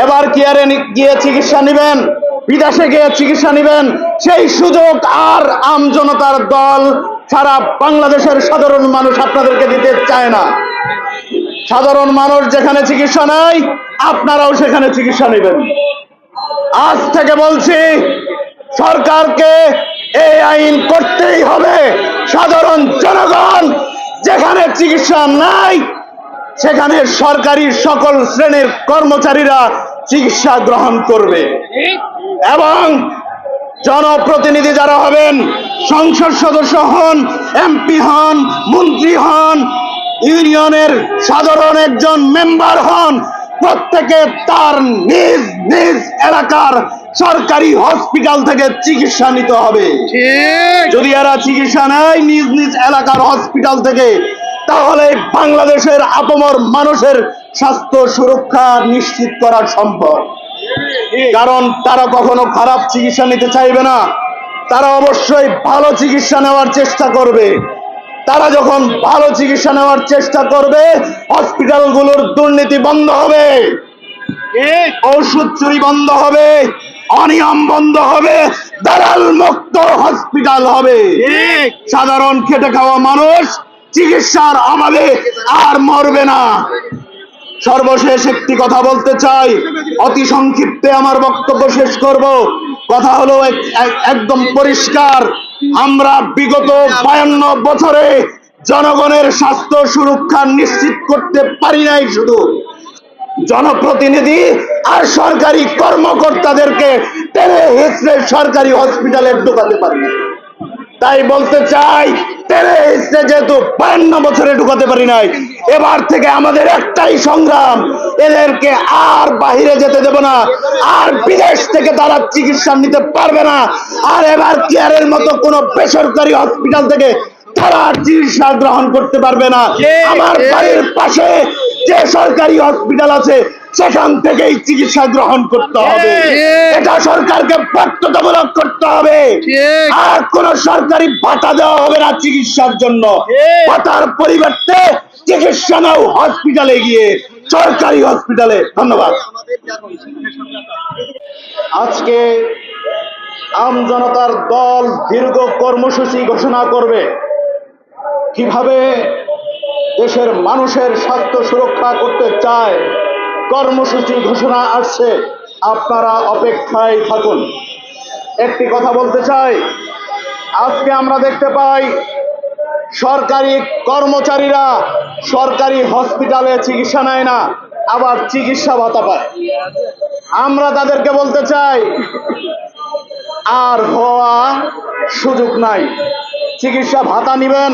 এবার কি আর গিয়ে চিকিৎসা নেবেন, বিদেশে গিয়ে চিকিৎসা নেবেন, সেই সুযোগ আর আমজনতার দল সারা বাংলাদেশের সাধারণ মানুষ আপনাদেরকে দিতে চায় না। সাধারণ মানুষ যেখানে চিকিৎসা নেয় আপনারাও সেখানে চিকিৎসা নেবেন। আজ থেকে বলছি, সরকারকে এই আইন করতেই হবে। সাধারণ জনগণ যেখানে চিকিৎসা নাই সেখানে সরকারি সকল শ্রেণীর কর্মচারীরা চিকিৎসা গ্রহণ করবে এবং জনপ্রতিনিধি যারা হবেন, সংসদ সদস্য হন, এমপি হন, মন্ত্রী হন, ইউনিয়নের সাধারণ একজন মেম্বার হন, প্রত্যেকে তার নিজ নিজ এলাকার সরকারি হসপিটাল থেকে চিকিৎসা নিতে হবে। যদি এরা চিকিৎসা নেয় নিজ নিজ এলাকার হসপিটাল থেকে, তাহলে বাংলাদেশের আপামর মানুষের স্বাস্থ্য সুরক্ষা নিশ্চিত করা সম্ভব। কারণ তারা কখনো খারাপ চিকিৎসা নিতে চাইবে না, তারা অবশ্যই ভালো চিকিৎসা নেওয়ার চেষ্টা করবে। তারা যখন ভালো চিকিৎসা নেওয়ার চেষ্টা করবে, হসপিটালগুলোর দুর্নীতি বন্ধ হবে, ঔষধ চুরি বন্ধ হবে, অনিয়ম বন্ধ হবে, দালাল মুক্ত হসপিটাল হবে। সাধারণ খেটে খাওয়া মানুষ চিকিৎসার অভাবে আর মরবে না। সর্বশেষ একটি কথা বলতে চাই, অতি সংক্ষিপ্তে আমার বক্তব্য শেষ করব। কথা হলো একদম পরিষ্কার, আমরা বিগত 52 বছরে জনগণের স্বাস্থ্য সুরক্ষা নিশ্চিত করতে পারি নাই, শুধু জনপ্রতিনিধি আর সরকারি কর্মকর্তাদেরকে টেনে হিচড়ে সরকারি হসপিটালে ঢুকাতে পারি না। তাই বলতে চাই, টেনে হিচড়ে যেহেতু 52 বছরে ঢুকাতে পারি নাই, এবার থেকে আমাদের একটাই সংগ্রাম, এদেরকে আর বাহিরে যেতে দেব না, আর বিদেশ থেকে তারা চিকিৎসা নিতে পারবে না, আর এবার কেয়ারের মতো কোনো বেসরকারি হসপিটাল থেকে তারা চিকিৎসা গ্রহণ করতে পারবে না। আমার বাড়ির পাশে যে সরকারি হসপিটাল আছে সেখান থেকেই চিকিৎসা গ্রহণ করতে হবে। এটা সরকারকে বাধ্যতামূলক করতে হবে। আর কোন সরকারি ভাতা দেওয়া হবে না চিকিৎসার জন্য। ভাতার পরিবর্তে চিকিৎসা নাও হসপিটালে গিয়ে, সরকারি হসপিটালে। ধন্যবাদ। আজকে আমজনতার দল দীর্ঘ কর্মসূচি ঘোষণা করবে। কিভাবে দেশের মানুষের স্বাস্থ্য সুরক্ষা করতে চায়, কর্মসূচি ঘোষণা আসছে, আপনারা অপেক্ষায় থাকুন। একটি কথা বলতে চাই, আজকে আমরা দেখতে পাই সরকারি কর্মচারীরা সরকারি হসপিটালে চিকিৎসা নেয় না, আবার চিকিৎসা ভাতা পায়। আমরা তাদেরকে বলতে চাই, আর হওয়া সুযোগ নাই। চিকিৎসা ভাতা নিবেন,